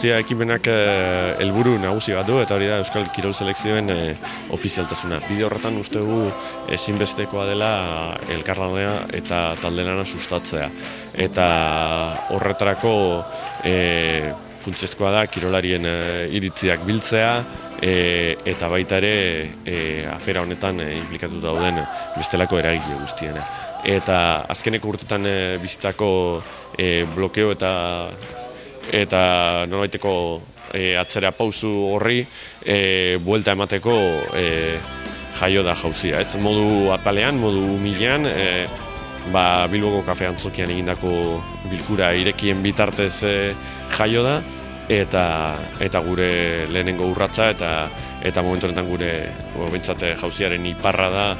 jauzia ekimenak helburu nagusi bat du, eta hori da Euskal Kirol Selekzioen ofizialtasuna. Bide horretan uste dugu ezinbestekoa dela elkarlanea eta talde-lana sustatzea. Eta horretarako funtsezkoa da kirolarien iritziak biltzea, eta baita ere afera honetan inplikatu dauden bestelako eragile guztiena. Eta azkeneko urtetan bizitako blokeo eta nolabaiteko atzera pausu horri buelta emateko jaio da jauzia. Ez modu apalean, modu umilean, Bilboko kafe antzokian egindako bilkura irekien bitartez jaio da, eta gure lehenengo urratsa eta momentu honetan gure bentsate jauziaren iparra da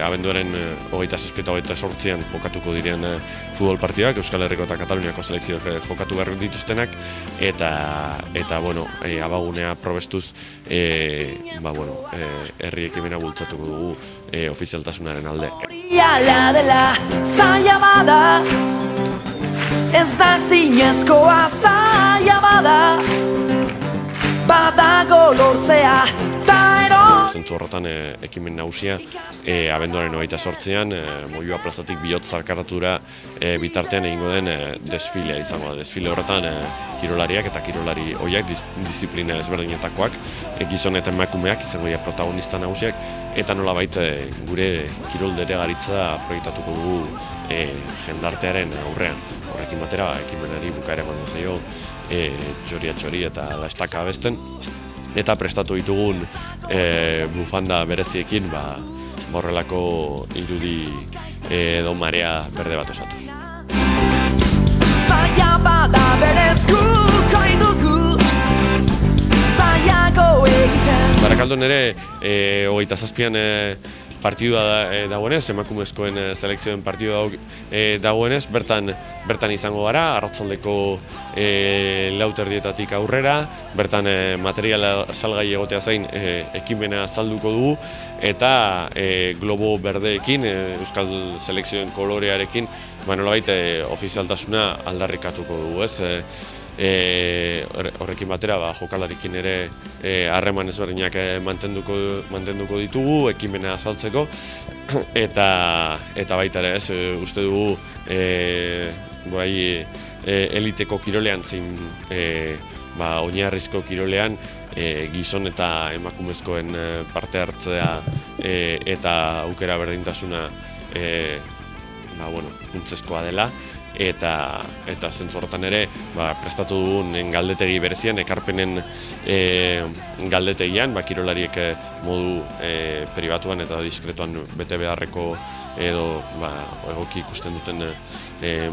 abenduaren 27 eta 28an jokatuko diren futbol partidak, Euskal Herriko eta Kataluniako selekzioak jokatu behar dituztenak, eta bueno, abagunea probestuz herri ekimena bultzatuko dugu ofizialtasunaren alde. Dela zaila bada, ez da zinezkoa zaila bada, badago lortzea ta ero. Zentzu horretan ekimen nagusia abenduaren 28an Moyua plazatik Bihotz Alkaratura bitartean egingo den desfilea izango da. Desfile horretan kirolariak eta kirolari ohiak disiplina ezberdinetakoak, gizon eta emakumeak izango dira protagonista nagusiak, eta nolabait gure kirol deregaritza proiektatuko dugu jendartearen aurrean. Horrekin batera ekimenari bukaera emango zaio txoria eta lastaka abesten, eta prestatu ditugun bufanda bereziekin horrelako irudi edo marea berde bat osatuz. Zaila bada berez guk oidugu, zailago egiten. Barakaldon ere, 27an partidua dagoenez, emakumezkoen selekzioen partidua dagoenez, bertan izango gara, arratsaldeko 4:00 aurrera, bertan materiala salgai egotea zain ekimena azalduko dugu, eta globo berdeekin, Euskal Selekzioen kolorearekin, nolabait ofizialtasuna aldarrikatuko dugu, ez? Horrekin batera jokalarikin ere harreman ezberdinak mantenduko ditugu ekimena azaltzeko, eta baita ere ez uste dugu eliteko kirolean zein oinarrizko kirolean gizon eta emakumezkoen parte hartzea eta aukera berdintasuna funtsezkoa dela. Eta zentzu horretan ere prestatu dugun galdetegi berezian, ekarpenen galdetegian, kirolariek modu pribatuan eta diskretuan bete beharreko edo egoki ikusten duten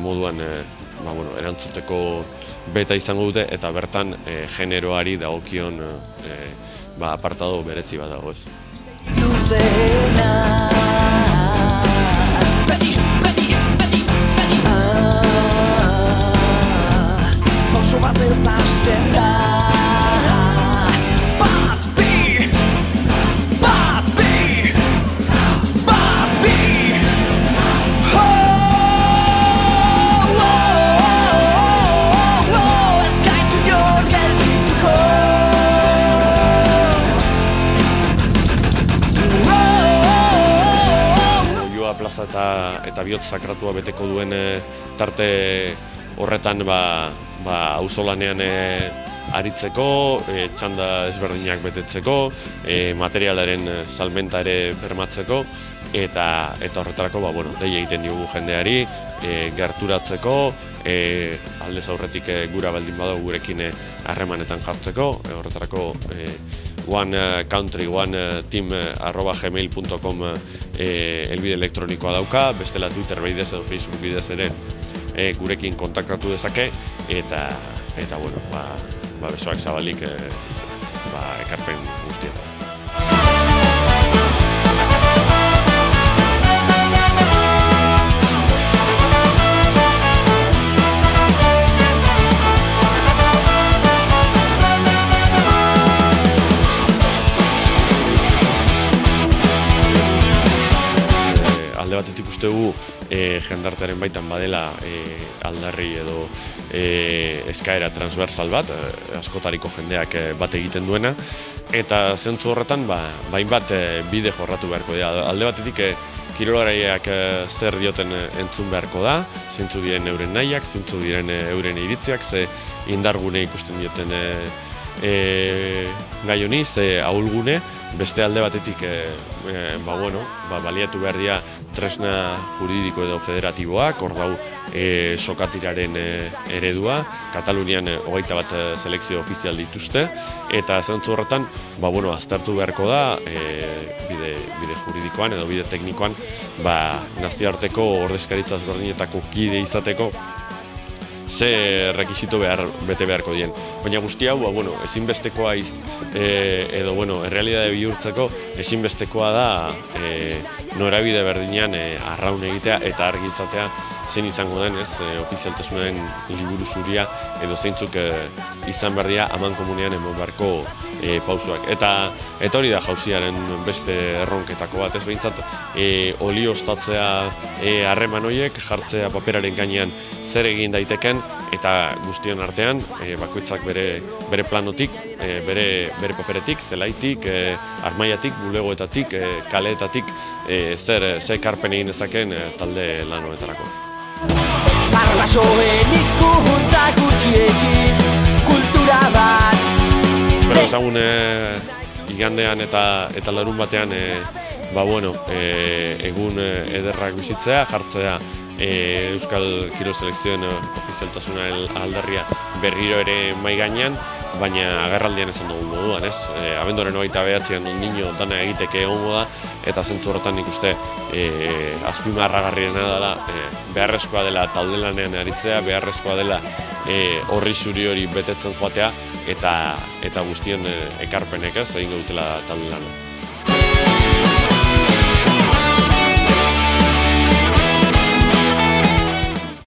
moduan erantzuteko beta izango dute, eta bertan generoari dagokion apartado berezi bat dago, ez. Batez hasten da, bat bi, ez gaitu jor geldituko. Moyua plaza eta Bihotz sakratua beteko duen tarte horretan auzolanean aritzeko, txanda ezberdinak betetzeko, materialaren salmenta ere bermatzeko, eta horretarako dei egiten diogu jendeari gerturatzeko, aldez aurretik gura baldin badago gurekin harremanetan jartzeko, horretarako one country, one team@gmail.com helbide elektronikoa dauka, bestela Twitter bidez edo Facebook bidez ere gurekin kontaktatu dezake, eta besoak zabalik ekarpen guztietan. batetik uste dugu jendartearen baitan badela aldarri edo eskaera transversal bat, askotariko jendeak bat egiten duena, eta zentzu horretan hainbat bide jorratu beharko dira. Alde batetik kirolariak zer dioten entzun beharko da, zeintzu diren euren nahiak, zeintzu diren euren iritziak, ze indargune ikusten dioten gai honi, ze ahulgune, beste alde batetik baliatu behar dira tresna juridiko edo federatiboak, hor dau sokatiraren eredua, Katalunian 21 selekzio ofizial dituzte, eta zentzu horretan aztertu beharko da bide juridikoan edo bide teknikoan nazioarteko ordezkaritza ezberdinetako kide izateko ze rekisito bete beharko dien. Baina guzti hau, ezinbestekoa edo errealitate bihurtzeko ezinbestekoa da norabide berdinean arraun egitea eta argi izatea zein izango den, ofizialtasunaren liburu zuria edo zeintzuk izan berdia amankomunean eman beharko pausuak. Eta hori da jauziaren beste erronketako bat, ez behintzat oliostatzea harreman horiek, jartzea paperaren gainean zer egin daiteken, eta guztion artean bakoitzak bere planotik, bere paperetik, zelaitik, armaiatik, bulegoetatik, kaleetatik zer ekarpen egin dezaken talde lan honetarako. Arrasoen hizkuntza gutxietsiz kultura bat. Bero ezagun igandean eta larun batean egun ederrak bizitzea, jartzea Euskal Kirol Selekzioen ofizialtasunaren aldarria berriro ere mahai gainean, baina agerraldian esan dugun moduan, ez? Abenduaren 29an nondiño dana egiteke egongo da, eta zentzu horretan nik uste azpimarragarriena dela beharrezkoa dela talde lanean aritzea, beharrezkoa dela horri zuri hori betetzen joatea, eta guztien ekarpenek ez egingo dutela talde lana.